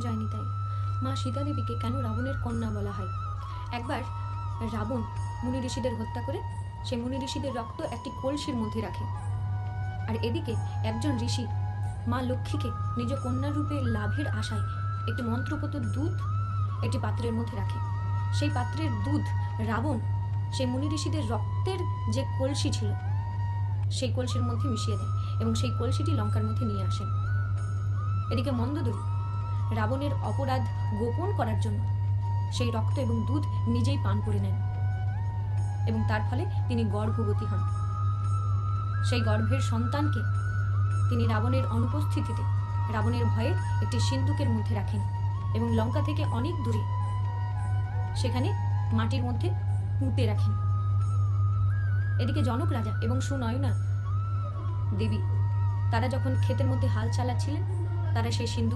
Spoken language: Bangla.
জয় নিতাই। মা সীতা দেবীকে কেন রাবণের কন্যা বলা হয়? একবার রাবণ মুনি ঋষিদের হত্যা করে সেই মুনি ঋষিদের রক্ত একটি কলসির মধ্যে রাখে, আর এদিকে একজন ঋষি মা লক্ষ্মীকে নিজ কন্যা রূপে লাভের আশায় একটি মন্ত্রপত দুধ একটি পাত্রের মধ্যে রাখে। সেই পাত্রের দুধ রাবণ সেই মুনি ঋষিদের রক্তের যে কলসি ছিল সেই কলসির মধ্যে মিশিয়ে দেয় এবং সেই কলসিটি লঙ্কার মধ্যে নিয়ে আসেন। এদিকে মন্দোদরী রাবণের অপরাধ গোপন করার জন্য সেই রক্ত এবং দুধ নিজেই পান করে নেন এবং তার ফলে তিনি গর্ভবতী হন। সেই গর্ভের সন্তানকে তিনি রাবণের অনুপস্থিতিতে রাবণের ভয়ে একটি সিন্দুকের মধ্যে রাখেন এবং লঙ্কা থেকে অনেক দূরে সেখানে মাটির মধ্যে পুঁতে রাখেন। এদিকে জনক রাজা এবং সুনয়না দেবী তারা যখন ক্ষেতের মধ্যে হাল চালাচ্ছিলেন, তারা সেই সিন্দুক